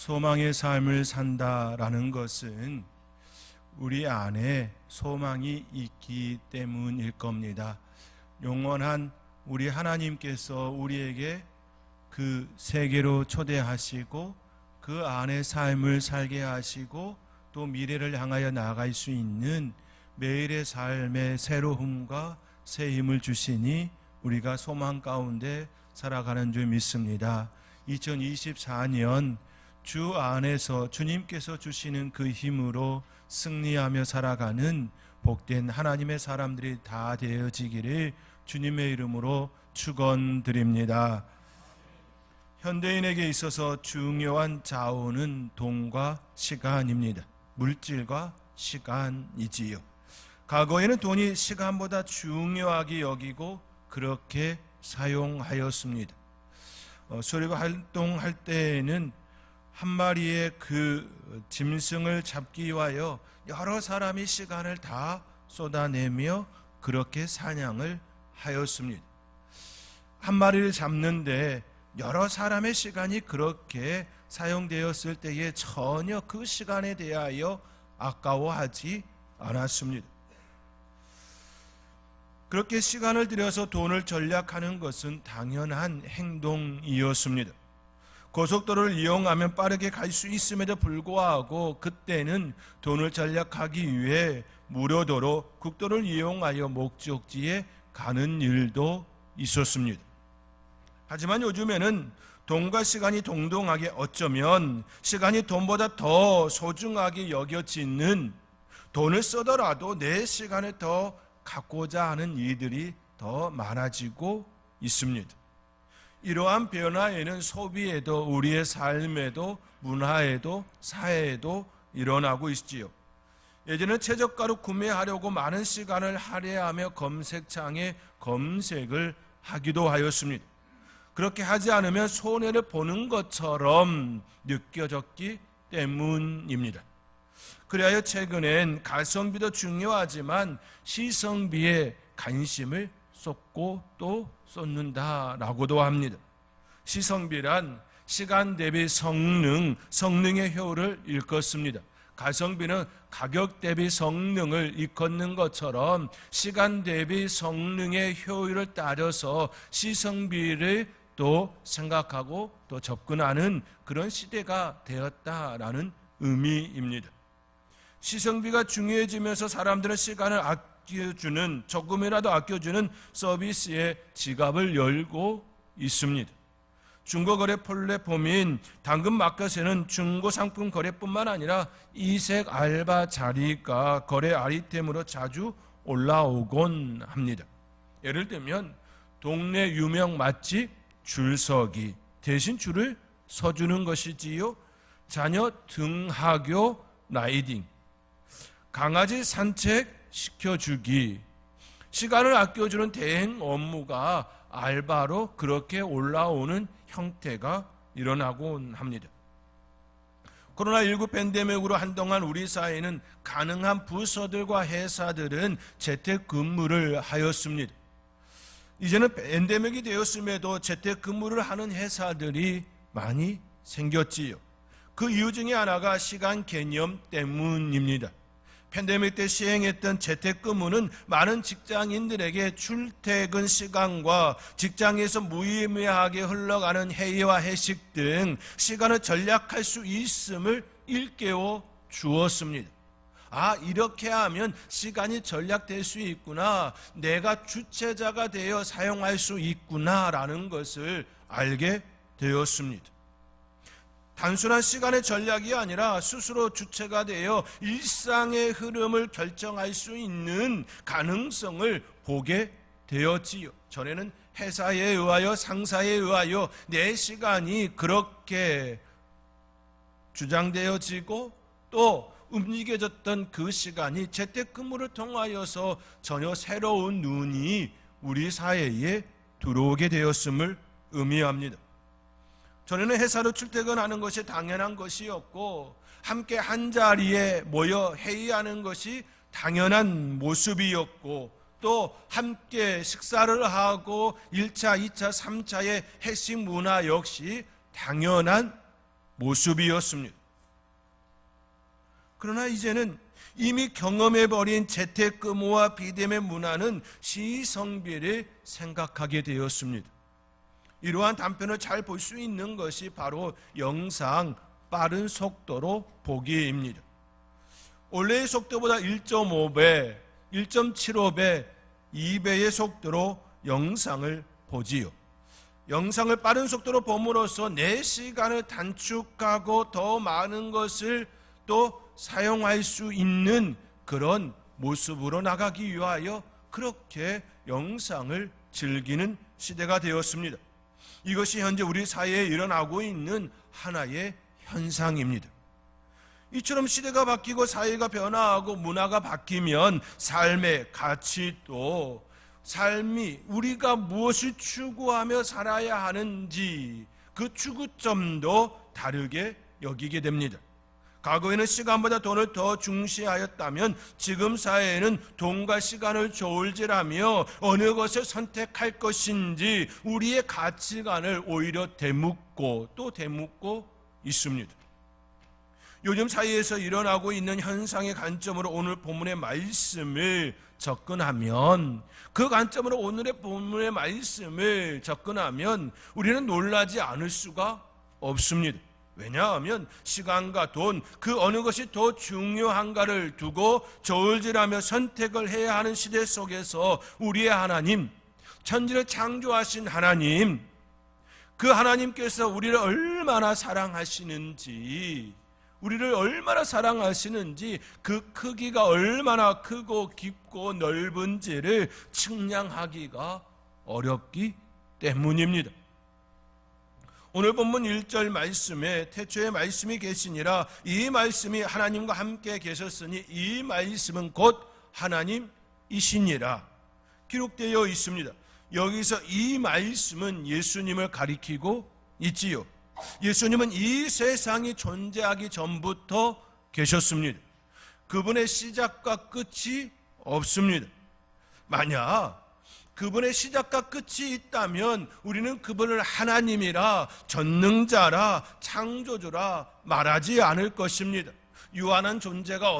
소망의 삶을 산다라는 것은 우리 안에 소망이 있기 때문일 겁니다. 영원한 우리 하나님께서 우리에게 그 세계로 초대하시고 그 안에 삶을 살게 하시고 또 미래를 향하여 나아갈 수 있는 매일의 삶의 새로움과 새 힘을 주시니 우리가 소망 가운데 살아가는 줄 믿습니다. 2024년 주 안에서 주님께서 주시는 그 힘으로 승리하며 살아가는 복된 하나님의 사람들이 다 되어지기를 주님의 이름으로 축원드립니다. 현대인에게 있어서 중요한 자원은 돈과 시간입니다. 물질과 시간이지요. 과거에는 돈이 시간보다 중요하게 여기고 그렇게 사용하였습니다. 수렵 활동할 때에는 한 마리의 그 짐승을 잡기 위하여 여러 사람이 시간을 다 쏟아내며 그렇게 사냥을 하였습니다. 한 마리를 잡는데 여러 사람의 시간이 그렇게 사용되었을 때에 전혀 그 시간에 대하여 아까워하지 않았습니다. 그렇게 시간을 들여서 돈을 절약하는 것은 당연한 행동이었습니다. 고속도로를 이용하면 빠르게 갈 수 있음에도 불구하고 그때는 돈을 절약하기 위해 무료도로 국도를 이용하여 목적지에 가는 일도 있었습니다. 하지만 요즘에는 돈과 시간이 동등하게 어쩌면 시간이 돈보다 더 소중하게 여겨지는 돈을 쓰더라도 내 시간을 더 갖고자 하는 이들이 더 많아지고 있습니다. 이러한 변화에는 소비에도 우리의 삶에도 문화에도 사회에도 일어나고 있지요. 예전에 최저가로 구매하려고 많은 시간을 할애하며 검색창에 검색을 하기도 하였습니다. 그렇게 하지 않으면 손해를 보는 것처럼 느껴졌기 때문입니다. 그리하여 최근엔 가성비도 중요하지만 시성비에 관심을 쏟고 또 쏟는다라고도 합니다. 시성비란 시간 대비 성능의 효율을 일컫습니다. 가성비는 가격 대비 성능을 일컫는 것처럼 시간 대비 성능의 효율을 따져서 시성비를 또 생각하고 또 접근하는 그런 시대가 되었다라는 의미입니다. 시성비가 중요해지면서 사람들은 시간을 아껴주는, 조금이라도 아껴주는 서비스에 지갑을 열고 있습니다. 중고거래 플랫폼인 당근마켓에는 중고상품 거래뿐만 아니라 이색 알바 자리가 거래 아이템으로 자주 올라오곤 합니다. 예를 들면 동네 유명 맛집 줄서기 대신 줄을 서주는 것이지요. 자녀 등하교 라이딩, 강아지 산책 시켜주기, 시간을 아껴주는 대행 업무가 알바로 그렇게 올라오는 형태가 일어나곤 합니다. 코로나19 팬데믹으로 한동안 우리 사회는 가능한 부서들과 회사들은 재택근무를 하였습니다. 이제는 팬데믹이 되었음에도 재택근무를 하는 회사들이 많이 생겼지요. 그 이유 중에 하나가 시간 개념 때문입니다. 팬데믹 때 시행했던 재택근무는 많은 직장인들에게 출퇴근 시간과 직장에서 무의미하게 흘러가는 회의와 회식 등 시간을 절약할 수 있음을 일깨워 주었습니다. 아, 이렇게 하면 시간이 절약될 수 있구나, 내가 주체자가 되어 사용할 수 있구나라는 것을 알게 되었습니다. 단순한 시간의 전략이 아니라 스스로 주체가 되어 일상의 흐름을 결정할 수 있는 가능성을 보게 되었지요. 전에는 회사에 의하여 상사에 의하여 내 시간이 그렇게 주장되어지고 또 움직여졌던 그 시간이 재택근무를 통하여서 전혀 새로운 눈이 우리 사회에 들어오게 되었음을 의미합니다. 전에는 회사로 출퇴근하는 것이 당연한 것이었고 함께 한자리에 모여 회의하는 것이 당연한 모습이었고 또 함께 식사를 하고 1차, 2차, 3차의 회식 문화 역시 당연한 모습이었습니다. 그러나 이제는 이미 경험해버린 재택근무와 비대면 문화는 시성비를 생각하게 되었습니다. 이러한 단편을 잘 볼 수 있는 것이 바로 영상 빠른 속도로 보기입니다. 원래의 속도보다 1.5배, 1.75배, 2배의 속도로 영상을 보지요. 영상을 빠른 속도로 봄으로써 내 시간을 단축하고 더 많은 것을 또 사용할 수 있는 그런 모습으로 나가기 위하여 그렇게 영상을 즐기는 시대가 되었습니다. 이것이 현재 우리 사회에 일어나고 있는 하나의 현상입니다. 이처럼 시대가 바뀌고 사회가 변화하고 문화가 바뀌면 삶의 가치도 삶이 우리가 무엇을 추구하며 살아야 하는지 그 추구점도 다르게 여기게 됩니다. 과거에는 시간보다 돈을 더 중시하였다면 지금 사회에는 돈과 시간을 저울질하며 어느 것을 선택할 것인지 우리의 가치관을 오히려 되묻고 또 되묻고 있습니다. 요즘 사회에서 일어나고 있는 현상의 관점으로 오늘 본문의 말씀을 접근하면 그 관점으로 오늘의 본문의 말씀을 접근하면 우리는 놀라지 않을 수가 없습니다. 왜냐하면 시간과 돈 그 어느 것이 더 중요한가를 두고 저울질하며 선택을 해야 하는 시대 속에서 우리의 하나님, 천지를 창조하신 하나님, 그 하나님께서 우리를 얼마나 사랑하시는지 그 크기가 얼마나 크고 깊고 넓은지를 측량하기가 어렵기 때문입니다. 오늘 본문 1절 말씀에 태초에 말씀이 계시니라 이 말씀이 하나님과 함께 계셨으니 이 말씀은 곧 하나님이시니라 기록되어 있습니다. 여기서 이 말씀은 예수님을 가리키고 있지요. 예수님은 이 세상이 존재하기 전부터 계셨습니다. 그분의 시작과 끝이 없습니다. 만약 그분의 시작과 끝이 있다면 우리는 그분을 하나님이라 전능자라 창조주라 말하지 않을 것입니다. 유한한 존재가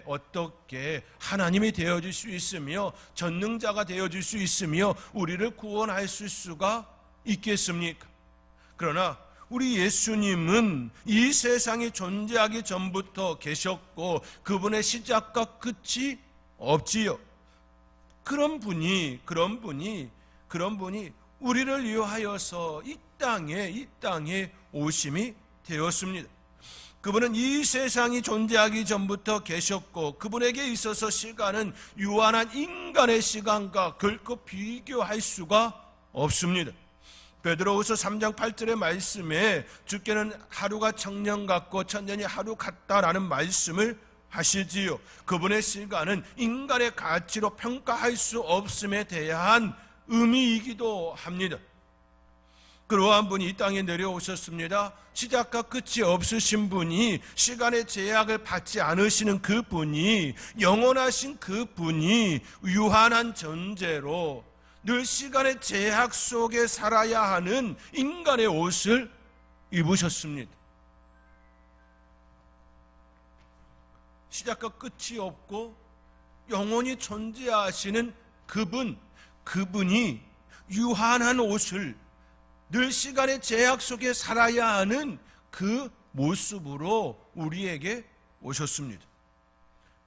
어떻게 하나님이 되어질 수 있으며 전능자가 되어질 수 있으며 우리를 구원할 수가 있겠습니까? 그러나 우리 예수님은 이 세상이 존재하기 전부터 계셨고 그분의 시작과 끝이 없지요. 그런 분이 우리를 위하여서 이 땅에 오심이 되었습니다. 그분은 이 세상이 존재하기 전부터 계셨고 그분에게 있어서 시간은 유한한 인간의 시간과 결코 비교할 수가 없습니다. 베드로후서 3장 8절의 말씀에 주께는 하루가 청년 같고 천년이 하루 같다라는 말씀을 하시지요. 그분의 시간은 인간의 가치로 평가할 수 없음에 대한 의미이기도 합니다. 그러한 분이 이 땅에 내려오셨습니다. 시작과 끝이 없으신 분이 시간의 제약을 받지 않으시는 그분이 영원하신 그분이 유한한 존재로 늘 시간의 제약 속에 살아야 하는 인간의 옷을 입으셨습니다. 시작과 끝이 없고 영원히 존재하시는 그분이 유한한 옷을 늘 시간의 제약 속에 살아야 하는 그 모습으로 우리에게 오셨습니다.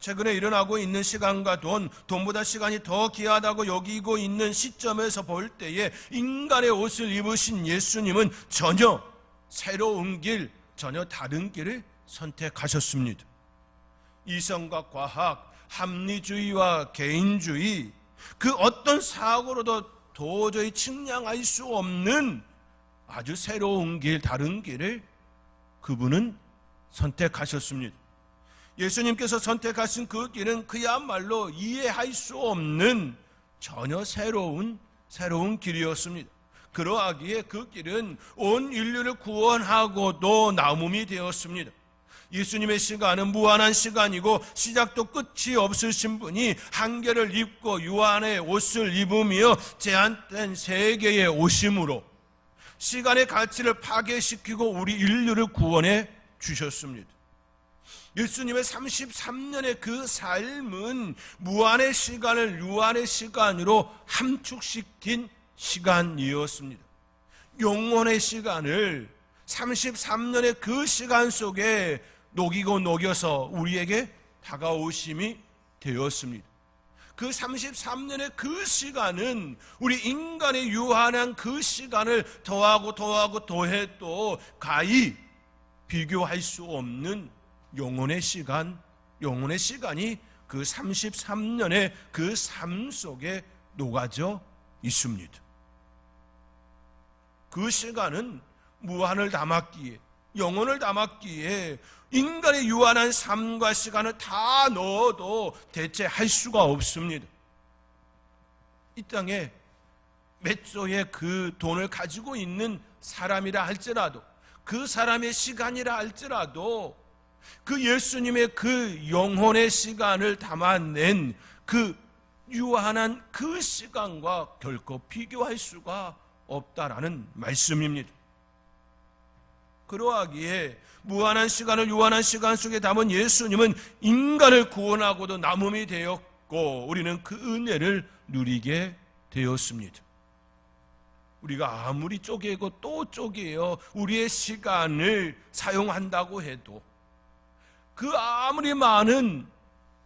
최근에 일어나고 있는 시간과 돈보다 시간이 더 귀하다고 여기고 있는 시점에서 볼 때에 인간의 옷을 입으신 예수님은 전혀 새로운 길, 전혀 다른 길을 선택하셨습니다. 이성과 과학, 합리주의와 개인주의, 그 어떤 사고로도 도저히 측량할 수 없는 아주 새로운 길, 다른 길을 그분은 선택하셨습니다. 예수님께서 선택하신 그 길은 그야말로 이해할 수 없는 전혀 새로운 길이었습니다. 그러하기에 그 길은 온 인류를 구원하고도 나눔이 되었습니다. 예수님의 시간은 무한한 시간이고 시작도 끝이 없으신 분이 한계를 입고 유한의 옷을 입으며 제한된 세계에 오심으로 시간의 가치를 파괴시키고 우리 인류를 구원해 주셨습니다. 예수님의 33년의 그 삶은 무한의 시간을 유한의 시간으로 함축시킨 시간이었습니다. 영원의 시간을 33년의 그 시간 속에 녹이고 녹여서 우리에게 다가오심이 되었습니다. 그 33년의 그 시간은 우리 인간의 유한한 그 시간을 더하고 더해도 가히 비교할 수 없는 영혼의 시간이 그 33년의 그 삶 속에 녹아져 있습니다. 그 시간은 무한을 담았기에, 영혼을 담았기에 인간의 유한한 삶과 시간을 다 넣어도 대체할 수가 없습니다. 이 땅에 몇 조의 그 돈을 가지고 있는 사람이라 할지라도, 그 사람의 시간이라 할지라도 그 예수님의 그 영혼의 시간을 담아낸 그 유한한 그 시간과 결코 비교할 수가 없다라는 말씀입니다. 그러하기에 무한한 시간을 유한한 시간 속에 담은 예수님은 인간을 구원하고도 남음이 되었고 우리는 그 은혜를 누리게 되었습니다. 우리가 아무리 쪼개고 또 쪼개어 우리의 시간을 사용한다고 해도 그 아무리 많은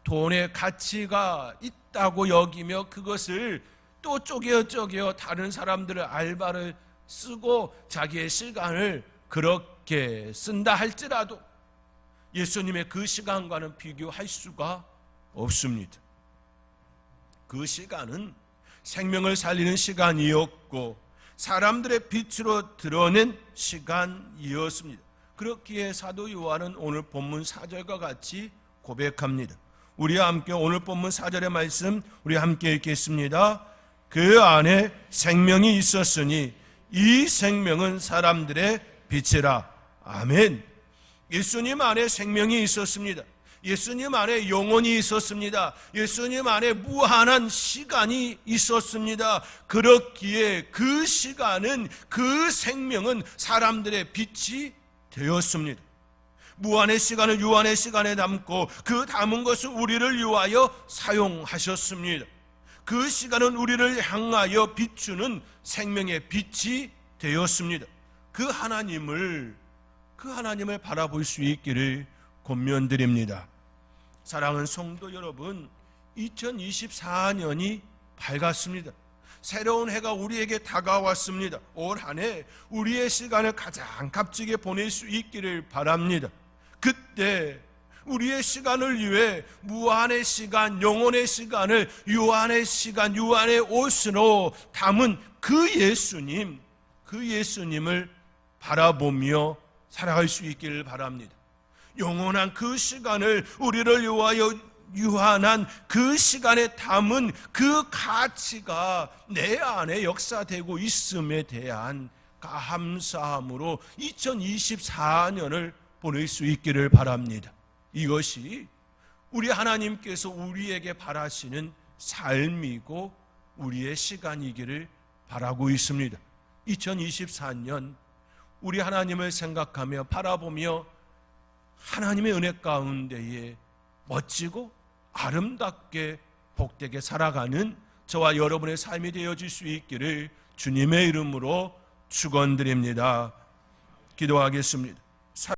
돈의 가치가 있다고 여기며 그것을 또 쪼개어 다른 사람들의 알바를 쓰고 자기의 시간을 그렇게 쓴다 할지라도 예수님의 그 시간과는 비교할 수가 없습니다. 그 시간은 생명을 살리는 시간이었고 사람들의 빛으로 드러낸 시간이었습니다. 그렇기에 사도 요한은 오늘 본문 4절과 같이 고백합니다. 우리와 함께 오늘 본문 4절의 말씀 우리 함께 읽겠습니다. 그 안에 생명이 있었으니 이 생명은 사람들의 빛이라. 아멘. 예수님 안에 생명이 있었습니다. 예수님 안에 영혼이 있었습니다. 예수님 안에 무한한 시간이 있었습니다. 그렇기에 그 시간은, 그 생명은 사람들의 빛이 되었습니다. 무한의 시간을 유한의 시간에 담고 그 담은 것을 우리를 위하여 사용하셨습니다. 그 시간은 우리를 향하여 비추는 생명의 빛이 되었습니다. 그 하나님을 바라볼 수 있기를 권면드립니다. 사랑하는 성도 여러분, 2024년이 밝았습니다. 새로운 해가 우리에게 다가왔습니다. 올 한 해 우리의 시간을 가장 값지게 보낼 수 있기를 바랍니다. 그때 우리의 시간을 위해 무한의 시간, 영혼의 시간을 유한의 시간, 유한의 옷으로 담은 그 예수님을 바라보며 살아갈 수 있기를 바랍니다. 영원한 그 시간을 우리를 위하여 유한한 그 시간에 담은 그 가치가 내 안에 역사되고 있음에 대한 감사함으로 2024년을 보낼 수 있기를 바랍니다. 이것이 우리 하나님께서 우리에게 바라시는 삶이고 우리의 시간이기를 바라고 있습니다. 2024년 우리 하나님을 생각하며 바라보며 하나님의 은혜 가운데에 멋지고 아름답게 복되게 살아가는 저와 여러분의 삶이 되어질 수 있기를 주님의 이름으로 축원드립니다. 기도하겠습니다.